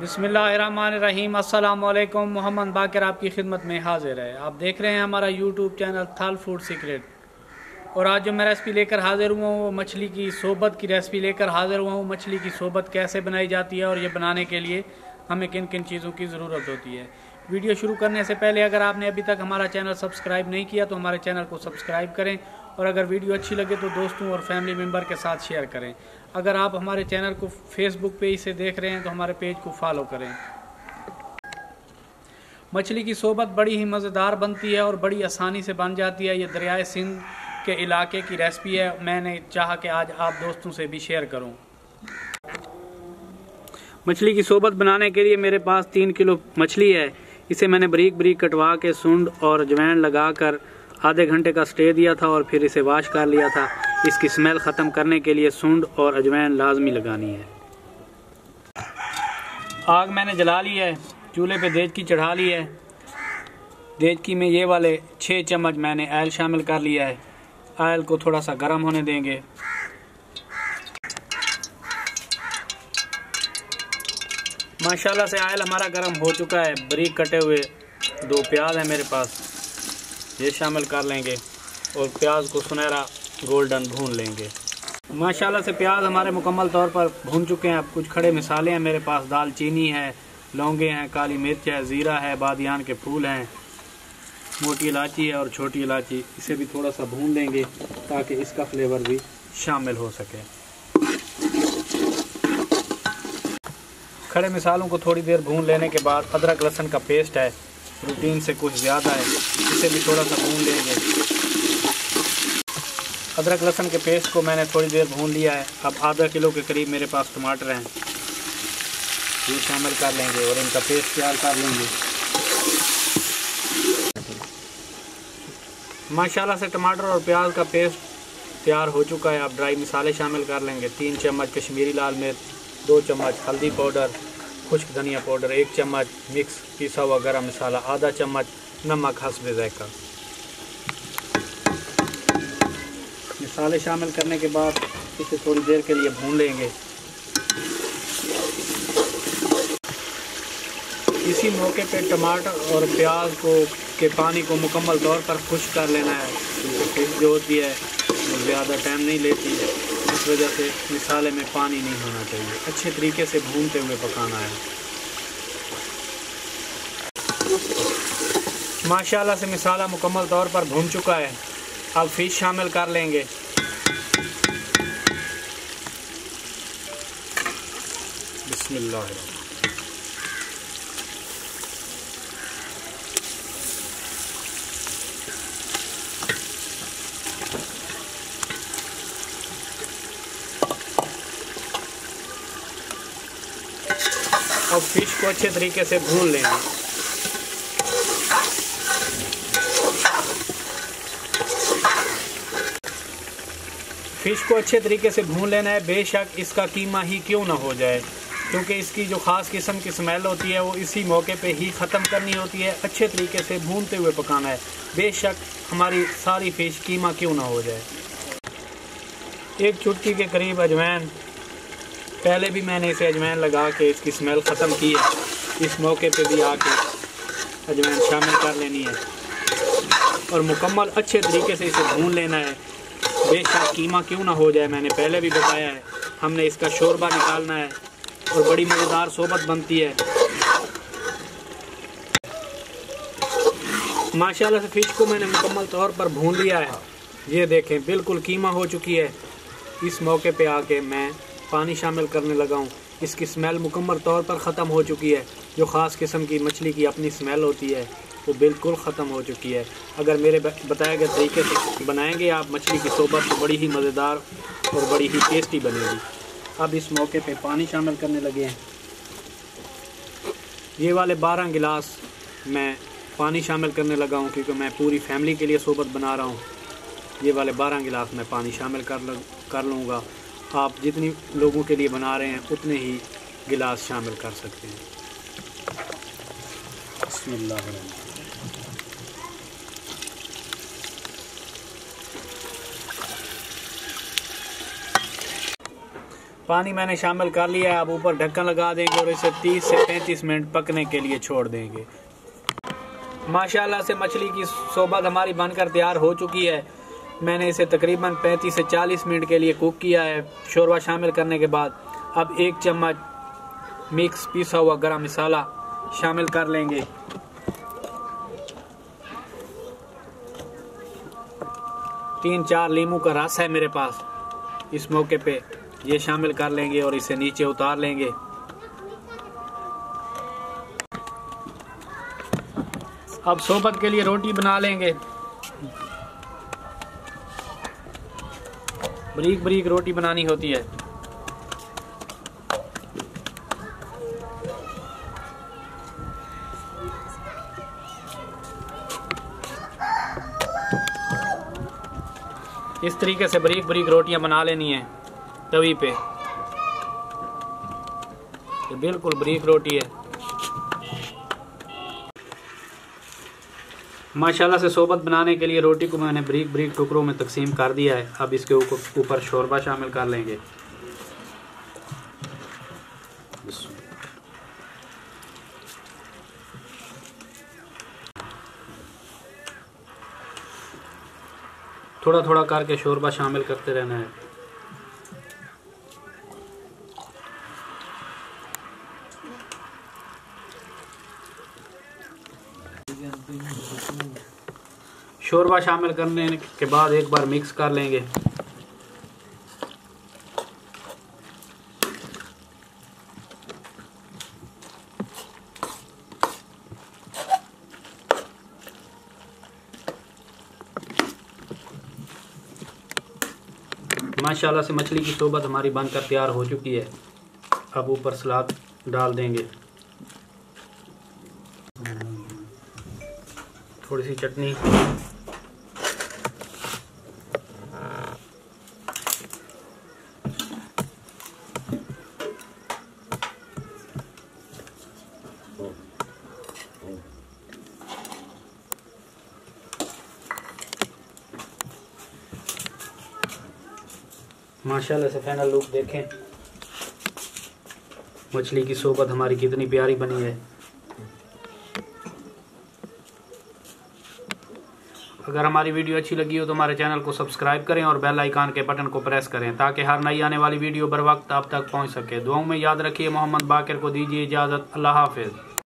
बिस्मिल्लाहिर्रहमानिर्रहीम। अस्सलाम वालेकुम। मोहम्मद बाकर आपकी खिदमत में हाजिर है। आप देख रहे हैं हमारा यूट्यूब चैनल थल फूड सीक्रेट। और आज जो मैं रेसिपी लेकर हाजिर हुआ हूँ वो मछली की सोबत की रेसिपी लेकर हाजिर हुआ हूँ। मछली की सोबत कैसे बनाई जाती है और ये बनाने के लिए हमें किन किन चीज़ों की ज़रूरत होती है। वीडियो शुरू करने से पहले अगर आपने अभी तक हमारा चैनल सब्सक्राइब नहीं किया तो हमारे चैनल को सब्सक्राइब करें और अगर वीडियो अच्छी लगे तो दोस्तों और फैमिली मेम्बर के साथ शेयर करें। अगर आप हमारे चैनल को फेसबुक पेज से देख रहे हैं तो हमारे पेज को फॉलो करें। मछली की सोबत बड़ी ही मज़ेदार बनती है और बड़ी आसानी से बन जाती है। ये दरियाए सिंध के इलाके की रेसिपी है। मैंने चाहा कि आज आप दोस्तों से भी शेयर करूं। मछली की सोबत बनाने के लिए मेरे पास 3 किलो मछली है। इसे मैंने बारीक बारीक कटवा के सूंड और अजवाइन लगाकर आधे घंटे का स्टे दिया था और फिर इसे वॉश कर लिया था। इसकी स्मेल ख़त्म करने के लिए सूंड और अजवाइन लाजमी लगानी है। आग मैंने जला ली है, चूल्हे पे देचकी चढ़ा ली है। देचकी में ये वाले 6 चम्मच मैंने ऑयल शामिल कर लिया है। ऑयल को थोड़ा सा गर्म होने देंगे। माशाल्लाह से ऑयल हमारा गर्म हो चुका है। बारीक कटे हुए 2 प्याज है मेरे पास, ये शामिल कर लेंगे और प्याज को सुनहरा गोल्डन भून लेंगे। माशाल्लाह से प्याज हमारे मुकम्मल तौर पर भून चुके हैं। अब कुछ खड़े मसाले हैं मेरे पास, दालचीनी है, लौंगे हैं, काली मिर्च है, ज़ीरा है, बादियान के फूल हैं, मोटी इलायची है और छोटी इलायची। इसे भी थोड़ा सा भून लेंगे ताकि इसका फ्लेवर भी शामिल हो सके। खड़े मसालों को थोड़ी देर भून लेने के बाद अदरक लहसुन का पेस्ट है, रूटीन से कुछ ज़्यादा है, इसे भी थोड़ा सा भून लेंगे। अदरक लहसुन के पेस्ट को मैंने थोड़ी देर भून लिया है। अब आधा किलो के करीब मेरे पास टमाटर हैं, ये शामिल कर लेंगे और इनका पेस्ट तैयार कर लेंगे। माशाल्लाह से टमाटर और प्याज का पेस्ट तैयार हो चुका है। अब ड्राई मसाले शामिल कर लेंगे। 3 चम्मच कश्मीरी लाल मिर्च, 2 चम्मच हल्दी पाउडर, खुश्क धनिया पाउडर, 1 चम्मच मिक्स पिसा हुआ गरम मसाला, आधा चम्मच नमक हस्बे ज़ायका। मसाले शामिल करने के बाद इसे थोड़ी देर के लिए भून लेंगे। इसी मौके पे टमाटर और प्याज के पानी को मुकम्मल तौर पर खुश्क कर लेना है, क्योंकि फिश जो होती है वो ज़्यादा टाइम नहीं लेती है, इस वजह से मसाले में पानी नहीं होना चाहिए। अच्छे तरीके से भूनते हुए पकाना है। माशाल्लाह से मसाला मुकम्मल तौर पर भून चुका है। अब फिश शामिल कर लेंगे। बिस्मिल्लाह। अब फिश को अच्छे तरीके से भून लेंगे। फिश को अच्छे तरीके से भून लेना है, बेशक इसका कीमा ही क्यों ना हो जाए, क्योंकि इसकी जो ख़ास किस्म की स्मेल होती है वो इसी मौके पे ही ख़त्म करनी होती है। अच्छे तरीके से भूनते हुए पकाना है, बेशक हमारी सारी फिश कीमा क्यों ना हो जाए। 1 चुटकी के करीब अजवाइन, पहले भी मैंने इसे अजवाइन लगा के इसकी स्मेल ख़त्म की है। इस मौके पे भी आके अजवाइन शामिल कर लेनी है और मुकम्मल अच्छे तरीके से इसे भून लेना है, बेशक कीमा क्यों ना हो जाए। मैंने पहले भी बताया है, हमने इसका शोरबा निकालना है और बड़ी मज़ेदार सोबत बनती है। माशाल्लाह से फ़िश को मैंने मुकम्मल तौर पर भून लिया है। ये देखें बिल्कुल कीमा हो चुकी है। इस मौके पे आके मैं पानी शामिल करने लगा हूँ। इसकी स्मेल मुकम्मल तौर पर ख़त्म हो चुकी है। जो ख़ास किस्म की मछली की अपनी स्मेल होती है वो बिल्कुल ख़त्म हो चुकी है। अगर मेरे बताए गए तरीके से बनाएंगे आप मछली की सोबत तो बड़ी ही मज़ेदार और बड़ी ही टेस्टी बनेगी। अब इस मौके पे पानी शामिल करने लगे हैं। ये वाले 12 गिलास मैं पानी शामिल करने लगा हूँ, क्योंकि मैं पूरी फैमिली के लिए सोबत बना रहा हूँ। ये वाले 12 गिलास मैं पानी शामिल कर लूँगा। आप जितनी लोगों के लिए बना रहे हैं उतने ही गिलास शामिल कर सकते हैं। बिस्मिल्लाह। पानी मैंने शामिल कर लिया है। अब ऊपर ढक्कन लगा देंगे और इसे 30 से 35 मिनट पकने के लिए छोड़ देंगे। माशाल्लाह से मछली की सोबत हमारी बनकर तैयार हो चुकी है। मैंने इसे तकरीबन 35 से 40 मिनट के लिए कुक किया है शोरबा शामिल करने के बाद। अब 1 चम्मच मिक्स पिसा हुआ गरम मसाला शामिल कर लेंगे। तीन चार नींबू का रस है मेरे पास, इस मौके पे ये शामिल कर लेंगे और इसे नीचे उतार लेंगे। अब सोबत के लिए रोटी बना लेंगे। बारीक बारीक रोटी बनानी होती है। इस तरीके से बारीक बारीक रोटियां बना लेनी है तवी पे। ये बिल्कुल बारीक रोटी है। माशाल्लाह से सोबत बनाने के लिए रोटी को मैंने बारीक बारीक टुकड़ों में तकसीम कर दिया है। अब इसके ऊपर शोरबा शामिल कर लेंगे। थोड़ा थोड़ा करके शोरबा शामिल करते रहना है। शोरबा शामिल करने के बाद एक बार मिक्स कर लेंगे। माशाल्लाह से मछली की सोबत हमारी बनकर तैयार हो चुकी है। अब ऊपर सलाद डाल देंगे, थोड़ी सी चटनी, माशाल्लाह से फाइनल लुक देखें। मछली की सोबत हमारी कितनी प्यारी बनी है। अगर हमारी वीडियो अच्छी लगी हो तो हमारे चैनल को सब्सक्राइब करें और बेल आइकन के बटन को प्रेस करें ताकि हर नई आने वाली वीडियो बर वक्त आप तक पहुंच सके। दुआओं में याद रखिए। मोहम्मद बाकिर को दीजिए इजाज़त। अल्लाह हाफिज़।